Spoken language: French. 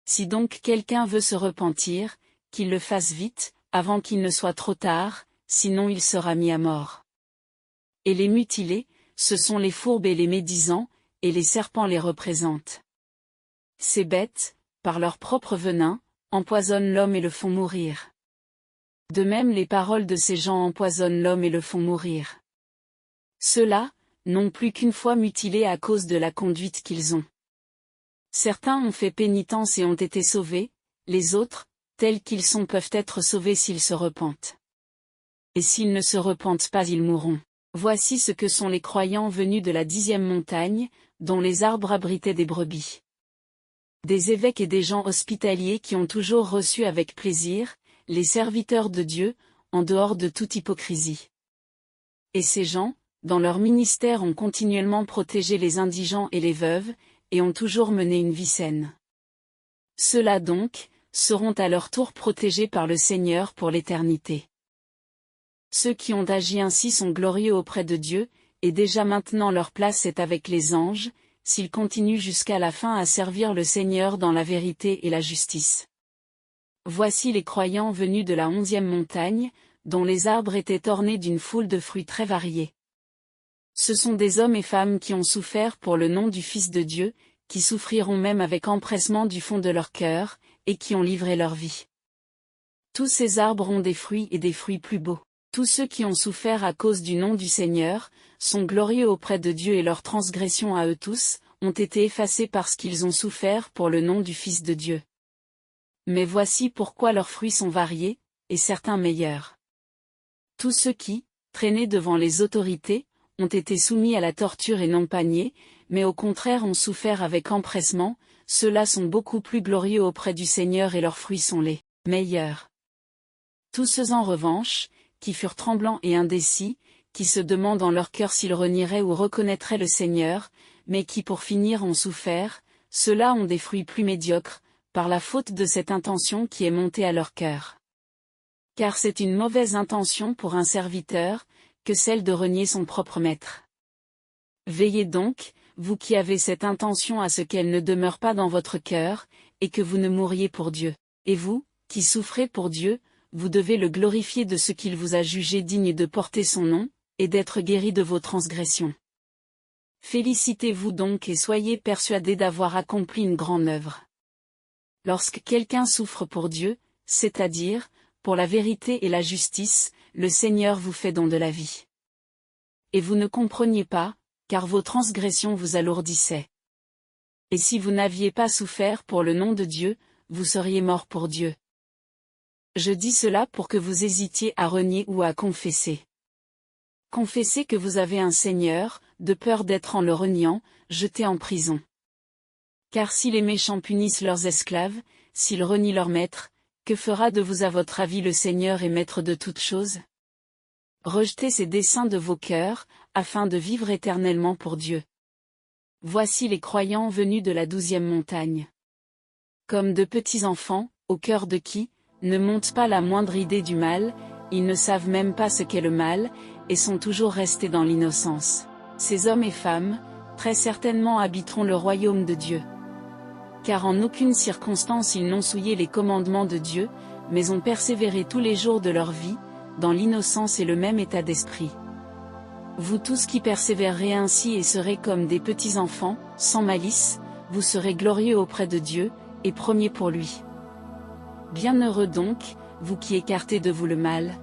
Si donc quelqu'un veut se repentir, qu'il le fasse vite, avant qu'il ne soit trop tard, sinon il sera mis à mort. Et les mutilés, ce sont les fourbes et les médisants, et les serpents les représentent. Ces bêtes, par leur propre venin, empoisonnent l'homme et le font mourir. De même les paroles de ces gens empoisonnent l'homme et le font mourir. Ceux-là, n'ont plus qu'une fois mutilé à cause de la conduite qu'ils ont. Certains ont fait pénitence et ont été sauvés, les autres, tels qu'ils sont peuvent être sauvés s'ils se repentent. Et s'ils ne se repentent pas ils mourront. Voici ce que sont les croyants venus de la 10e montagne, dont les arbres abritaient des brebis. Des évêques et des gens hospitaliers qui ont toujours reçu avec plaisir, les serviteurs de Dieu, en dehors de toute hypocrisie. Et ces gens, dans leur ministère ont continuellement protégé les indigents et les veuves, et ont toujours mené une vie saine. Ceux-là donc, seront à leur tour protégés par le Seigneur pour l'éternité. Ceux qui ont agi ainsi sont glorieux auprès de Dieu, et déjà maintenant leur place est avec les anges, s'ils continuent jusqu'à la fin à servir le Seigneur dans la vérité et la justice. Voici les croyants venus de la 11e montagne, dont les arbres étaient ornés d'une foule de fruits très variés. Ce sont des hommes et femmes qui ont souffert pour le nom du Fils de Dieu, qui souffriront même avec empressement du fond de leur cœur, et qui ont livré leur vie. Tous ces arbres ont des fruits et des fruits plus beaux. Tous ceux qui ont souffert à cause du nom du Seigneur, sont glorieux auprès de Dieu et leurs transgressions à eux tous, ont été effacées parce qu'ils ont souffert pour le nom du Fils de Dieu. Mais voici pourquoi leurs fruits sont variés, et certains meilleurs. Tous ceux qui, traînés devant les autorités, ont été soumis à la torture et non pas niés, mais au contraire ont souffert avec empressement, ceux-là sont beaucoup plus glorieux auprès du Seigneur et leurs fruits sont les meilleurs. Tous ceux en revanche, qui furent tremblants et indécis, qui se demandent en leur cœur s'ils renieraient ou reconnaîtraient le Seigneur, mais qui pour finir ont souffert, ceux-là ont des fruits plus médiocres, par la faute de cette intention qui est montée à leur cœur. Car c'est une mauvaise intention pour un serviteur, que celle de renier son propre maître. Veillez donc, vous qui avez cette intention à ce qu'elle ne demeure pas dans votre cœur, et que vous ne mouriez pour Dieu. Et vous, qui souffrez pour Dieu, vous devez le glorifier de ce qu'il vous a jugé digne de porter son nom, et d'être guéri de vos transgressions. Félicitez-vous donc et soyez persuadés d'avoir accompli une grande œuvre. Lorsque quelqu'un souffre pour Dieu, c'est-à-dire, pour la vérité et la justice, le Seigneur vous fait don de la vie. Et vous ne compreniez pas, car vos transgressions vous alourdissaient. Et si vous n'aviez pas souffert pour le nom de Dieu, vous seriez morts pour Dieu. Je dis cela pour que vous hésitiez à renier ou à confesser. Confessez que vous avez un Seigneur, de peur d'être en le reniant, jeté en prison. Car si les méchants punissent leurs esclaves, s'ils renient leur maître, que fera de vous à votre avis le Seigneur et maître de toutes choses? Rejetez ces desseins de vos cœurs, afin de vivre éternellement pour Dieu. Voici les croyants venus de la 12e montagne. Comme de petits enfants, au cœur de qui ne monte pas la moindre idée du mal, ils ne savent même pas ce qu'est le mal, et sont toujours restés dans l'innocence. Ces hommes et femmes, très certainement habiteront le royaume de Dieu. Car en aucune circonstance ils n'ont souillé les commandements de Dieu, mais ont persévéré tous les jours de leur vie, dans l'innocence et le même état d'esprit. Vous tous qui persévérerez ainsi et serez comme des petits enfants, sans malice, vous serez glorieux auprès de Dieu, et premiers pour lui. Bienheureux donc, vous qui écartez de vous le mal,